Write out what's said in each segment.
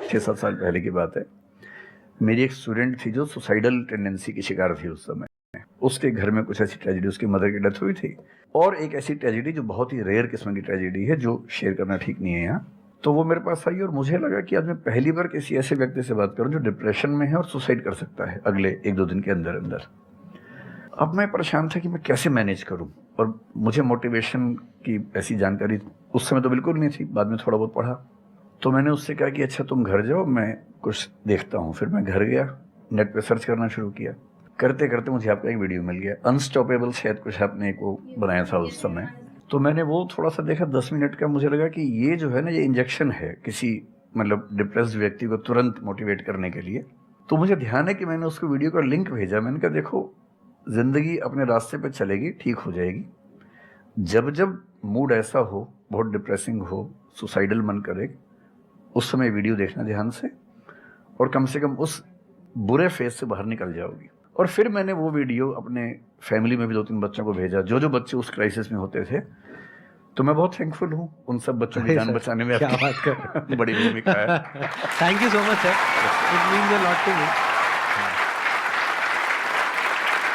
6-7 साल पहले की बात है। मेरी एक स्टूडेंट थी जो सुसाइडल टेंडेंसी की शिकार थी उस समय। उसके घर में कुछ ऐसी ट्रेजेडी, उसकी मदर की डेथ हुई थी, और एक ऐसी ट्रेजेडी जो बहुत ही रेयर किस्म की ट्रेजेडी है, जो शेयर करना ठीक नहीं है यहाँ। तो वो मेरे पास आई और मुझे लगा कि आज मैं पहली बार किसी ऐसे व्यक्ति से बात करूं जो डिप्रेशन में है और सुसाइड कर सकता है अगले 1-2 दिन के अंदर अंदर। अब मैं परेशान था कि मैं कैसे मैनेज करूं, और मुझे मोटिवेशन की ऐसी जानकारी उस समय तो बिल्कुल नहीं थी, बाद में थोड़ा बहुत पढ़ा। तो मैंने उससे कहा कि अच्छा तुम घर जाओ, मैं कुछ देखता हूँ। फिर मैं घर गया, नेट पे सर्च करना शुरू किया। करते करते मुझे आपका एक वीडियो मिल गया, अनस्टॉपेबल, शायद कुछ आपने एक वो बनाया था उस समय। तो मैंने वो थोड़ा सा देखा, 10 मिनट का। मुझे लगा कि ये जो है ना, ये इंजेक्शन है किसी मतलब डिप्रेस्ड व्यक्ति को तुरंत मोटिवेट करने के लिए। तो मुझे ध्यान है कि मैंने उसको वीडियो का लिंक भेजा। मैंने कहा देखो, जिंदगी अपने रास्ते पर चलेगी, ठीक हो जाएगी। जब जब मूड ऐसा हो, बहुत डिप्रेसिंग हो, सुसाइडल मन करे, उस समय वीडियो देखना ध्यान से, और कम से कम उस बुरे फेज से बाहर निकल जाओगी। और फिर मैंने वो वीडियो अपने फैमिली में भी 2-3 बच्चों को भेजा, जो बच्चे उस क्राइसिस में होते थे। तो मैं बहुत थैंकफुल हूँ, उन सब बच्चों की जान बचाने में क्या बात कर बड़ी भूमिका है। Thank you so much sir, it means a lot to me.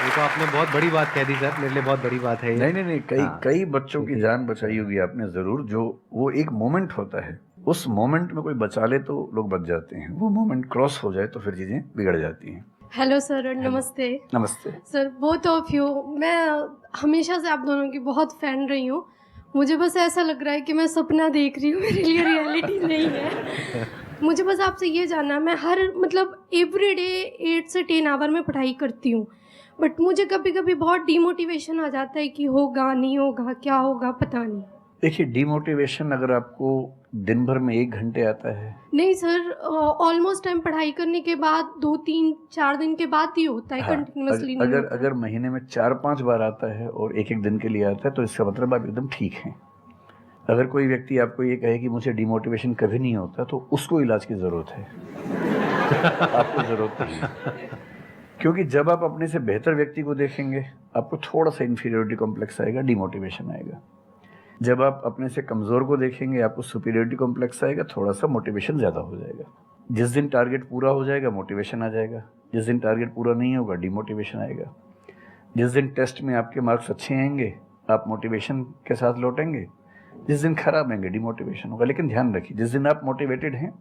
ये तो आपने बहुत बड़ी बात कह दी सर, मेरे लिए बहुत बड़ी बात है ये। नहीं, कई बच्चों की जान बचाई होगी आपने जरूर। जो वो एक मोमेंट होता है, उस मोमेंट में कोई बचा ले तो लोग बच जाते हैं, वो मोमेंट क्रॉस हो जाए तो फिर चीजें बिगड़ जाती हैं। हेलो सर, नमस्ते। नमस्ते सर, बोथ ऑफ यू, मैं हमेशा से आप दोनों की बहुत फ़ैन रही हूँ। मुझे बस ऐसा लग रहा है कि मैं सपना देख रही हूँ, मेरे लिए रियलिटी नहीं है। मुझे बस आपसे ये जानना, मैं हर मतलब एवरी डे 8 से 10 आवर में पढ़ाई करती हूँ, बट मुझे कभी कभी बहुत डीमोटिवेशन आ जाता है कि होगा नहीं होगा, क्या होगा पता नहीं। देखिए, डीमोटिवेशन अगर आपको दिन भर में 1 घंटे आता है। नहीं सर, ऑलमोस्ट टाइम पढ़ाई करने के बाद 2-3-4 दिन के बाद ही होता है, कंटिन्यूसली नहीं होता। अगर महीने में 4-5 बार आता है और 1-1 दिन के लिए आता है, तो इसका मतलब आप एकदम ठीक हैं। अगर कोई व्यक्ति आपको ये कहे कि मुझे डीमोटिवेशन कभी नहीं होता, तो उसको इलाज की ज़रूरत है। आपको ज़रूरत नहीं है। क्योंकि जब आप अपने से बेहतर व्यक्ति को देखेंगे, आपको थोड़ा सा इन्फीरियरिटी कॉम्प्लेक्स आएगा, डीमोटिवेशन आएगा। जब आप अपने से कमज़ोर को देखेंगे, आपको सुपीरियरिटी कॉम्प्लेक्स आएगा, थोड़ा सा मोटिवेशन ज़्यादा हो जाएगा। जिस दिन टारगेट पूरा हो जाएगा, मोटिवेशन आ जाएगा। जिस दिन टारगेट पूरा नहीं होगा, डीमोटिवेशन आएगा। जिस दिन टेस्ट में आपके मार्क्स अच्छे आएंगे, आप मोटिवेशन के साथ लौटेंगे। जिस दिन खराब आएंगे, डीमोटिवेशन होगा। लेकिन ध्यान रखिए, जिस दिन आप मोटिवेटेड हैं,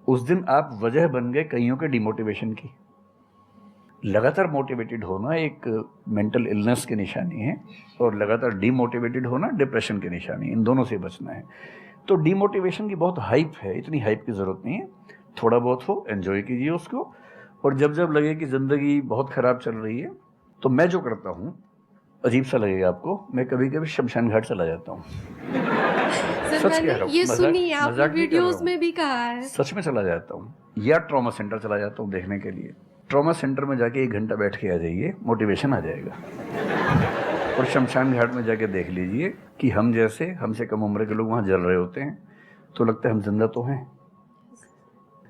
उस दिन आप वजह बन गए कईयों के डीमोटिवेशन की। लगातार मोटिवेटेड होना एक मेंटल इलनेस की निशानी है, और लगातार डीमोटिवेटेड होना डिप्रेशन की निशानी है। इन दोनों से बचना है। तो डीमोटिवेशन की बहुत हाइप है, इतनी हाइप की ज़रूरत नहीं है। थोड़ा बहुत हो, एंजॉय कीजिए उसको। और जब जब लगे कि ज़िंदगी बहुत ख़राब चल रही है, तो मैं जो करता हूँ, अजीब सा लगेगा आपको, मैं कभी कभी शमशान घाट चला जाता हूँ। सर, मैंने ये सुनी है, आपने वीडियोस में भी कहा है। सच में चला जाता हूँ, या ट्रॉमा सेंटर चला जाता हूँ देखने के लिए। ट्रॉमा सेंटर में जाके 1 घंटा बैठ के आ जाइए, मोटिवेशन आ जाएगा। और शमशान घाट में जाके देख लीजिए कि हम जैसे हमसे कम उम्र के लोग वहाँ जल रहे होते हैं, तो लगता है हम जिंदा तो हैं।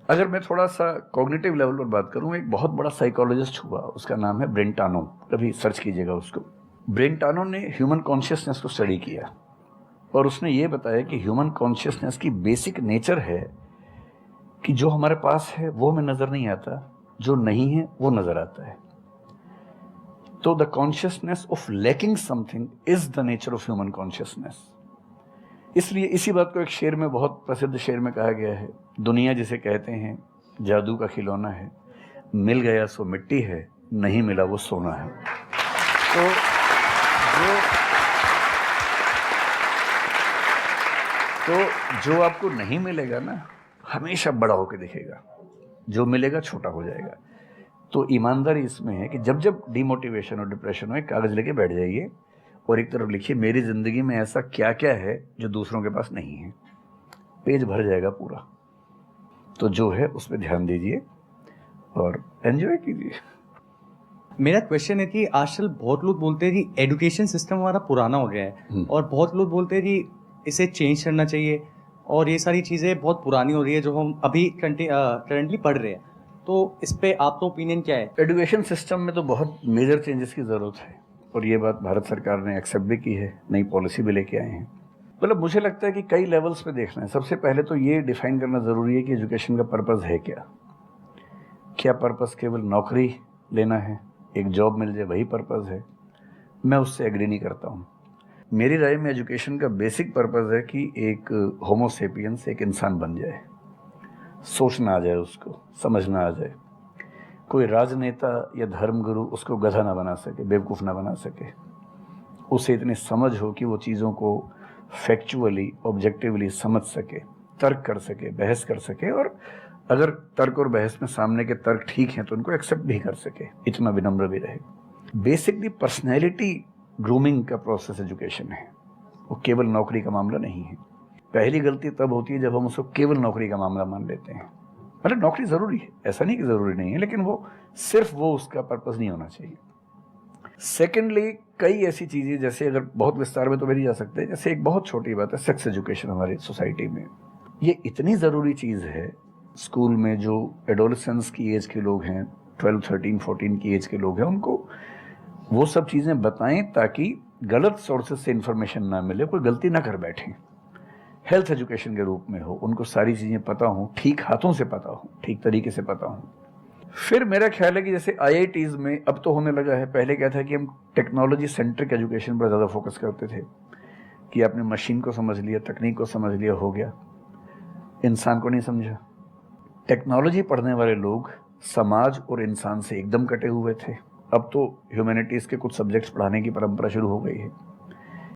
अगर मैं थोड़ा सा कॉग्निटिव लेवल पर बात करूँ, एक बहुत बड़ा साइकोलॉजिस्ट हुआ, उसका नाम है ब्रेंटानो, कभी सर्च कीजिएगा उसको। ब्रेंटानो ने ह्यूमन कॉन्शियसनेस को स्टडी किया, और उसने ये बताया कि ह्यूमन कॉन्शियसनेस की बेसिक नेचर है कि जो हमारे पास है वो हमें नज़र नहीं आता, जो नहीं है वो नज़र आता है। तो the consciousness of lacking something is the nature of human consciousness. इसलिए इसी बात को एक शेर में, बहुत प्रसिद्ध शेर में कहा गया है, दुनिया जिसे कहते हैं जादू का खिलौना है, मिल गया सो मिट्टी है, नहीं मिला वो सोना है। तो जो आपको नहीं मिलेगा ना, हमेशा बड़ा होकर दिखेगा, जो मिलेगा छोटा हो जाएगा। तो ईमानदारी इसमें है कि जब जब डिमोटिवेशन और डिप्रेशन हो, एक कागज़ लेके बैठ जाइए और एक तरफ लिखिए, मेरी ज़िंदगी में ऐसा क्या क्या है जो दूसरों के पास नहीं है। पेज भर जाएगा पूरा। तो जो है उस पर ध्यान दीजिए और एंजॉय कीजिए। मेरा क्वेश्चन है कि आजकल बहुत लोग बोलते हैं कि एजुकेशन सिस्टम हमारा पुराना हो गया है, और बहुत लोग बोलते हैं कि इसे चेंज करना चाहिए, और ये सारी चीज़ें बहुत पुरानी हो रही है जो हम अभी करंटली पढ़ रहे हैं। तो इस पे आपका ओपिनियन क्या है? एजुकेशन सिस्टम में तो बहुत मेजर चेंजेस की ज़रूरत है, और ये बात भारत सरकार ने एक्सेप्ट भी की है, नई पॉलिसी भी लेके आए हैं। मतलब मुझे लगता है कि कई लेवल्स पे देखना है। सबसे पहले तो ये डिफाइन करना ज़रूरी है कि एजुकेशन का पर्पस है क्या। क्या पर्पस केवल नौकरी लेना है, एक जॉब मिल जाए वही पर्पस है? मैं उससे एग्री नहीं करता हूँ। मेरी राय में एजुकेशन का बेसिक पर्पस है कि एक होमो सेपियंस एक इंसान बन जाए, सोचना आ जाए, उसको समझना आ जाए। कोई राजनेता या धर्मगुरु उसको गधा ना बना सके, बेवकूफ़ ना बना सके। उसे इतनी समझ हो कि वो चीज़ों को फैक्चुअली ऑब्जेक्टिवली समझ सके, तर्क कर सके, बहस कर सके, और अगर तर्क और बहस में सामने के तर्क ठीक हैं तो उनको एक्सेप्ट भी कर सके, इतना विनम्र भी रहे। बेसिकली पर्सनैलिटी ग्रूमिंग का प्रोसेस एजुकेशन है, वो केवल नौकरी का मामला नहीं है। पहली गलती तब होती है जब हम उसको केवल नौकरी का मामला मान लेते हैं। मतलब नौकरी ज़रूरी है, ऐसा नहीं कि ज़रूरी नहीं है, लेकिन वो सिर्फ वो उसका पर्पस नहीं होना चाहिए। सेकेंडली, कई ऐसी चीज़ें, जैसे अगर बहुत विस्तार में तो मेरी जा सकते हैं, जैसे एक बहुत छोटी बात है सेक्स एजुकेशन हमारी सोसाइटी में। ये इतनी ज़रूरी चीज़ है। स्कूल में जो एडोलेसेंस की एज के लोग हैं, 12, 13, 14 की एज के लोग हैं, उनको वो सब चीज़ें बताएं ताकि गलत सोर्सेज से इन्फॉर्मेशन ना मिले, कोई गलती ना कर बैठें। हेल्थ एजुकेशन के रूप में हो, उनको सारी चीज़ें पता हों, ठीक हाथों से पता हो, ठीक तरीके से पता हो। फिर मेरा ख्याल है कि जैसे IITs में अब तो होने लगा है, पहले क्या था कि हम टेक्नोलॉजी सेंट्रिक एजुकेशन पर ज़्यादा फोकस करते थे कि आपने मशीन को समझ लिया, तकनीक को समझ लिया, हो गया, इंसान को नहीं समझा। टेक्नोलॉजी पढ़ने वाले लोग समाज और इंसान से एकदम कटे हुए थे। अब तो ह्यूमैनिटीज़ के कुछ सब्जेक्ट्स पढ़ाने की परंपरा शुरू हो गई है।